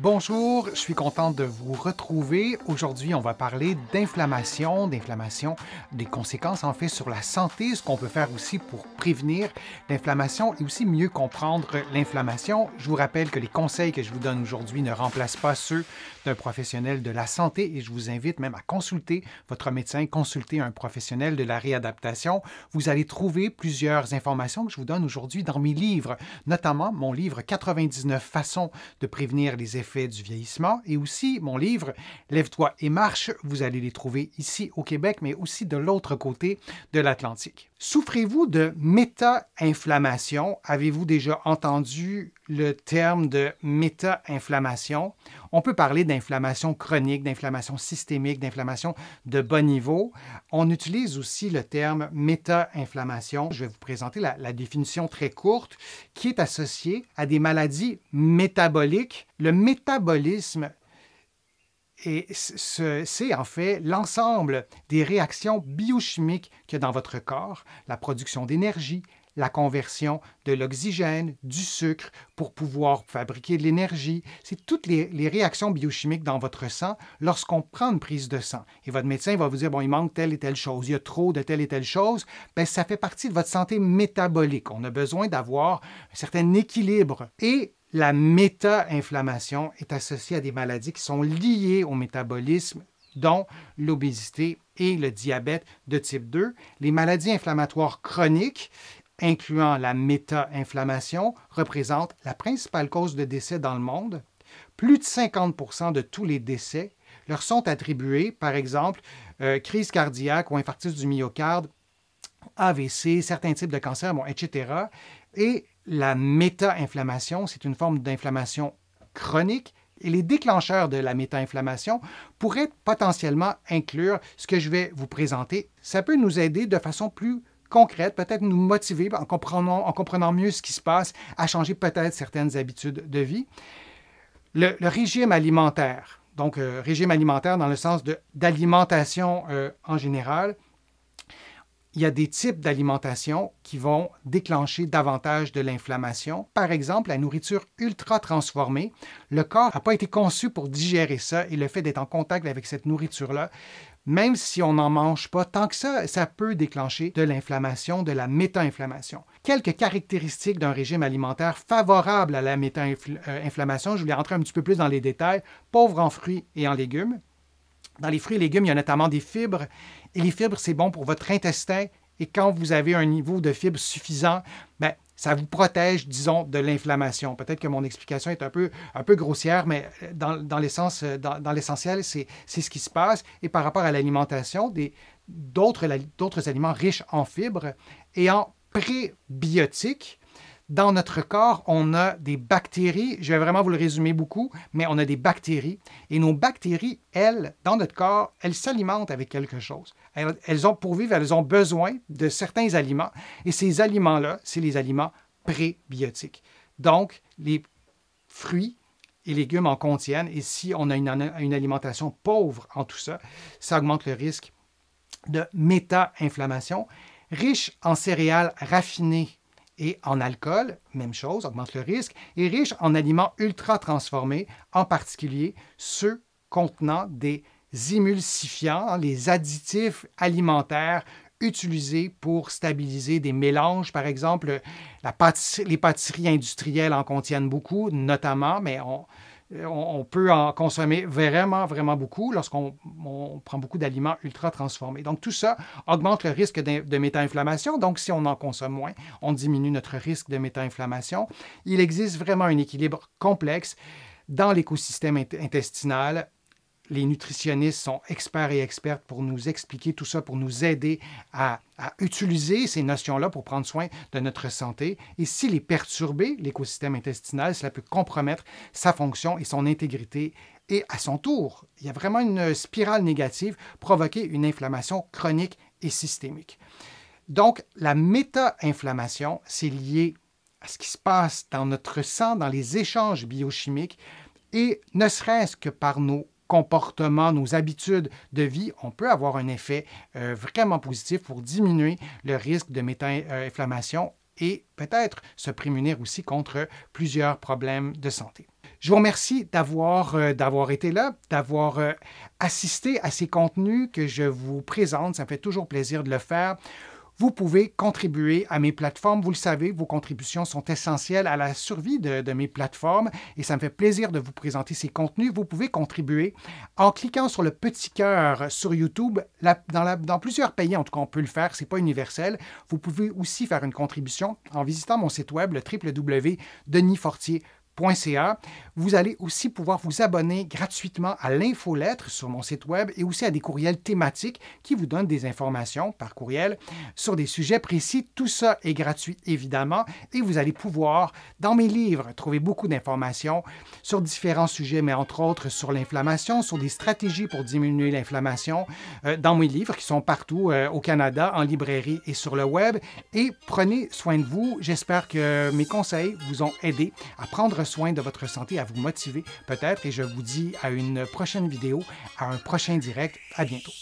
Bonjour, je suis content de vous retrouver. Aujourd'hui, on va parler d'inflammation, des conséquences en fait sur la santé, ce qu'on peut faire aussi pour prévenir l'inflammation et aussi mieux comprendre l'inflammation. Je vous rappelle que les conseils que je vous donne aujourd'hui ne remplacent pas ceux d'un professionnel de la santé et je vous invite même à consulter votre médecin, consulter un professionnel de la réadaptation. Vous allez trouver plusieurs informations que je vous donne aujourd'hui dans mes livres, notamment mon livre 99 façons de prévenir les effets du vieillissement et aussi mon livre Lève-toi et marche. Vous allez les trouver ici au Québec, mais aussi de l'autre côté de l'Atlantique. Souffrez-vous de méta-inflammation? Avez-vous déjà entendu le terme de méta-inflammation? On peut parler d'inflammation chronique, d'inflammation systémique, d'inflammation de bas niveau. On utilise aussi le terme méta-inflammation. Je vais vous présenter la définition très courte qui est associée à des maladies métaboliques. Le métabolisme c'est en fait l'ensemble des réactions biochimiques qu'il y a dans votre corps, la production d'énergie, la conversion de l'oxygène, du sucre pour pouvoir fabriquer de l'énergie. C'est toutes les réactions biochimiques dans votre sang lorsqu'on prend une prise de sang. Et votre médecin va vous dire, bon, il manque telle et telle chose, il y a trop de telle et telle chose. Bien, ça fait partie de votre santé métabolique. On a besoin d'avoir un certain équilibre. Et la méta-inflammation est associée à des maladies qui sont liées au métabolisme, dont l'obésité et le diabète de type 2. Les maladies inflammatoires chroniques, incluant la méta-inflammation, représentent la principale cause de décès dans le monde. Plus de 50% de tous les décès leur sont attribués, par exemple, crise cardiaque ou infarctus du myocarde, AVC, certains types de cancers, bon, etc. Et la méta-inflammation, c'est une forme d'inflammation chronique et les déclencheurs de la méta-inflammation pourraient potentiellement inclure ce que je vais vous présenter. Ça peut nous aider de façon plus concrète, peut-être nous motiver en comprenant mieux ce qui se passe, à changer peut-être certaines habitudes de vie. Le régime alimentaire, donc régime alimentaire dans le sens d'alimentation en général, il y a des types d'alimentation qui vont déclencher davantage de l'inflammation. Par exemple, la nourriture ultra transformée. Le corps n'a pas été conçu pour digérer ça et le fait d'être en contact avec cette nourriture-là, même si on n'en mange pas tant que ça peut déclencher de l'inflammation, de la méta-inflammation. Quelques caractéristiques d'un régime alimentaire favorable à la méta-inflammation, je voulais rentrer un petit peu plus dans les détails, pauvre en fruits et en légumes. Dans les fruits et légumes, il y a notamment des fibres. Et les fibres, c'est bon pour votre intestin. Et quand vous avez un niveau de fibres suffisant, bien, ça vous protège, disons, de l'inflammation. Peut-être que mon explication est un peu grossière, mais dans l'essentiel, c'est ce qui se passe. Et par rapport à l'alimentation, d'autres aliments riches en fibres et en prébiotiques. Dans notre corps, on a des bactéries, je vais vraiment vous le résumer beaucoup, mais on a des bactéries. Et nos bactéries, elles, dans notre corps, elles s'alimentent avec quelque chose. Pour vivre, elles ont besoin de certains aliments. Et ces aliments-là, c'est les aliments prébiotiques. Donc, les fruits et légumes en contiennent. Et si on a une alimentation pauvre en tout ça, ça augmente le risque de méta-inflammation. Riche en céréales raffinées, et en alcool, même chose, augmente le risque, et riche en aliments ultra transformés, en particulier ceux contenant des émulsifiants, les additifs alimentaires utilisés pour stabiliser des mélanges. Par exemple, les pâtisseries industrielles en contiennent beaucoup, notamment, mais on peut en consommer vraiment, vraiment beaucoup lorsqu'on prend beaucoup d'aliments ultra transformés. Donc, tout ça augmente le risque de méta-inflammation. Donc, si on en consomme moins, on diminue notre risque de méta-inflammation. Il existe vraiment un équilibre complexe dans l'écosystème intestinal. Les nutritionnistes sont experts et expertes pour nous expliquer tout ça, pour nous aider à utiliser ces notions-là pour prendre soin de notre santé. Et s'il est perturbé, l'écosystème intestinal, cela peut compromettre sa fonction et son intégrité. Et à son tour, il y a vraiment une spirale négative, provoquer une inflammation chronique et systémique. Donc, la méta-inflammation, c'est lié à ce qui se passe dans notre sang, dans les échanges biochimiques, et ne serait-ce que par nos comportements, nos habitudes de vie, on peut avoir un effet vraiment positif pour diminuer le risque de méta-inflammation et peut-être se prémunir aussi contre plusieurs problèmes de santé. Je vous remercie d'avoir été là, d'avoir assisté à ces contenus que je vous présente. Ça me fait toujours plaisir de le faire. Vous pouvez contribuer à mes plateformes. Vous le savez, vos contributions sont essentielles à la survie de mes plateformes et ça me fait plaisir de vous présenter ces contenus. Vous pouvez contribuer en cliquant sur le petit cœur sur YouTube. Dans plusieurs pays, en tout cas, on peut le faire. Ce n'est pas universel. Vous pouvez aussi faire une contribution en visitant mon site web, le www.denisfortier.ca. Vous allez aussi pouvoir vous abonner gratuitement à l'infolettre sur mon site web et aussi à des courriels thématiques qui vous donnent des informations par courriel sur des sujets précis. Tout ça est gratuit, évidemment, et vous allez pouvoir, dans mes livres, trouver beaucoup d'informations sur différents sujets, mais entre autres sur l'inflammation, sur des stratégies pour diminuer l'inflammation, dans mes livres qui sont partout au Canada, en librairie et sur le web. Et prenez soin de vous. J'espère que mes conseils vous ont aidé à prendre soin de votre santé, à vous motiver peut-être, et je vous dis à une prochaine vidéo, à un prochain direct. À bientôt.